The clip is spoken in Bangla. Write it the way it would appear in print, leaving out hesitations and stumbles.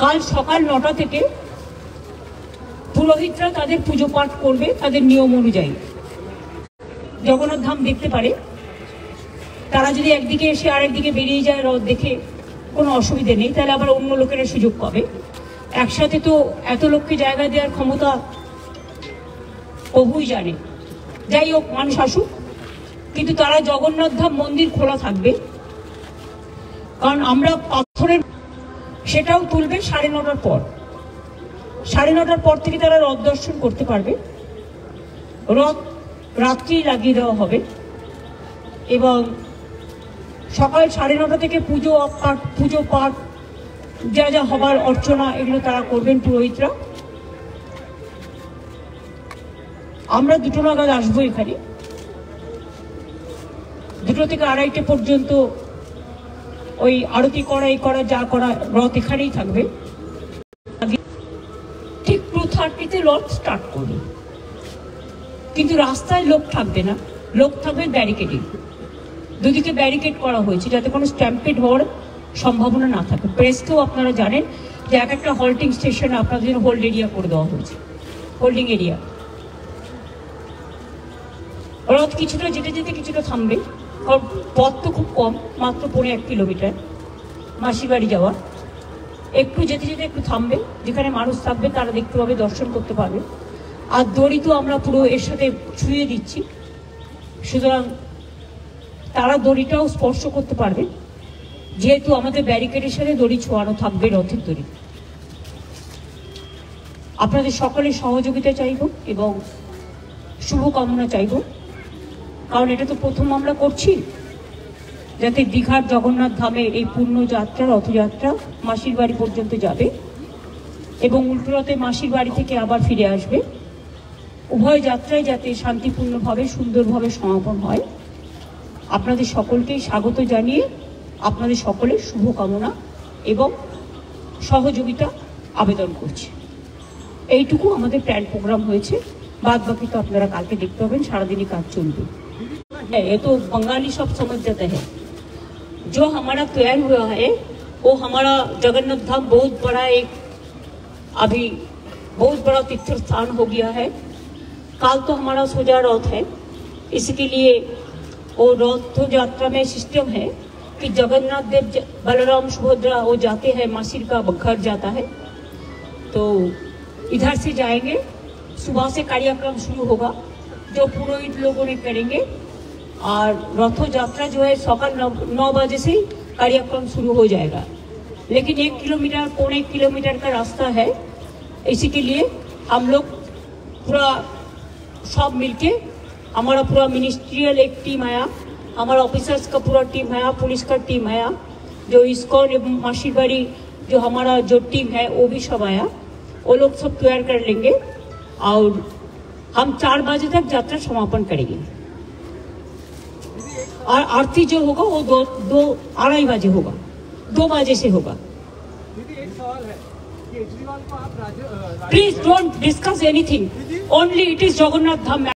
কাল সকাল 9টা থেকে পুরোহিতরা তাদের পুজো পাঠ করবে তাদের নিয়ম অনুযায়ী। জগন্নাথ ধাম দেখতে পারে, তারা যদি একদিকে এসে আরেকদিকে বেরিয়ে যায় রথ দেখে কোনো অসুবিধে নেই, তাহলে আবার অন্য লোকেরা সুযোগ পাবে। একসাথে তো এত লোককে জায়গা দেওয়ার ক্ষমতা প্রভুই জানে। যাই হোক, মানুষ আসুক, কিন্তু তারা জগন্নাথ ধাম মন্দির খোলা থাকবে, কারণ আমরা পাথরের সেটাও তুলবে 9:30টার পর। 9:30টার পর থেকে তারা রথ দর্শন করতে পারবে। রথ রাত্রি লাগিয়ে দেওয়া হবে এবং সকাল 9:30 থেকে পুজো পাঠ যা যা হবার অর্চনা এগুলো তারা করবেন পুরোহিতরা। আমরা 2টো নাগাদ আসবো এখানে। 2টো থেকে 2:30 পর্যন্ত ওই আরতি করা এই করা যা করা রথ এখানেই থাকবে। ঠিক 2:30 রথ স্টার্ট করবে, কিন্তু রাস্তায় লোক থাকবে না, লোক থাকবে ব্যারিকেডিং। দুদিকে ব্যারিকেড করা হয়েছে যাতে কোনো স্ট্যাম্পেড হওয়ার সম্ভাবনা না থাকে। প্রেসকেও আপনারা জানেন যে একটা হল্টিং স্টেশনে আপনাদের জন্য হোল্ড এরিয়া করে দেওয়া হয়েছে, হোল্ডিং এরিয়া। রথ কিছুটা যেতে যেতে কিছুটা থামবে, কারণ পথ তো খুব কম, মাত্র 1.5 কিলোমিটার মাসির বাড়ি যাওয়া। একটু যেতে যেতে একটু থামবে, যেখানে মানুষ থাকবে তারা দেখতে পাবে, দর্শন করতে পারবে। আর দড়ি তো আমরা পুরো এর সাথে ছুঁয়ে দিচ্ছি, সুতরাং তারা দড়িটাও স্পর্শ করতে পারবে, যেহেতু আমাদের ব্যারিকেডের সাথে দড়ি ছোঁয়ানো থাকবে, রথের দড়ি। আপনাদের সকলের সহযোগিতা চাইব এবং শুভকামনা চাইব, কারণ এটা তো প্রথম আমরা করছি, যাতে দীঘার জগন্নাথ ধামে এই পূর্ণ যাত্রা রথযাত্রা মাসির বাড়ি পর্যন্ত যাবে এবং উল্টোরথে মাসির বাড়ি থেকে আবার ফিরে আসবে। উভয় যাত্রায় যাতে শান্তিপূর্ণভাবে সুন্দরভাবে সমাপন হয়, আপনাদের সকলকেই স্বাগত জানিয়ে আপনাদের সকলের শুভকামনা এবং সহযোগিতা আবেদন করছি। এইটুকু আমাদের প্ল্যান প্রোগ্রাম হয়েছে, বাদ বাকি তো আপনারা কালকে দেখতে পাবেন, সারাদিনই কাজ চলবে। ये तो बंगाली सब समझ जाता है। जो हमारा प्लान हुआ है वो हमारा जगन्नाथ धाम बहुत बड़ा अभी बहुत बड़ा तीर्थ स्थान हो गया है। काल तो हमारा सोजा रथ है, इसके लिए वो रथ यात्रा में सिस्टम है कि जगन्नाथ देव बलराम सुभद्रा वो जाते हैं, मासिर का घर जाता है, तो इधर से जाएंगे। सुबह से कार्यक्रम शुरू होगा जो पुरोहित लोगों ने करेंगे, और रथ यात्रा जो है सकाल 9 बजे से कार्यक्रम शुरू हो जाएगा। लेकिन 1 किलोमीटर 1.25 किलोमीटर का रास्ता है, इसी के लिए हम लोग पूरा सब मिलके हमारा पूरा मिनिस्ट्रियल एक टीम आया, हमारा ऑफिसर्स का पूरा टीम आया, पुलिस का टीम आया, जो इस्कॉन एवं मासिर बाड़ी जो हमारा जो टीम है वो भी सब आया। वो लोग सब तैयार कर लेंगे और हम 4 बजे तक यात्रा समापन करेंगे। और आरती जो होगा वो 2-2:30 बजे होगा, 2 बजे से होगा। एक सवाल है, केजरीवाल को आप please don't discuss anything, only it is Jagannath Dham.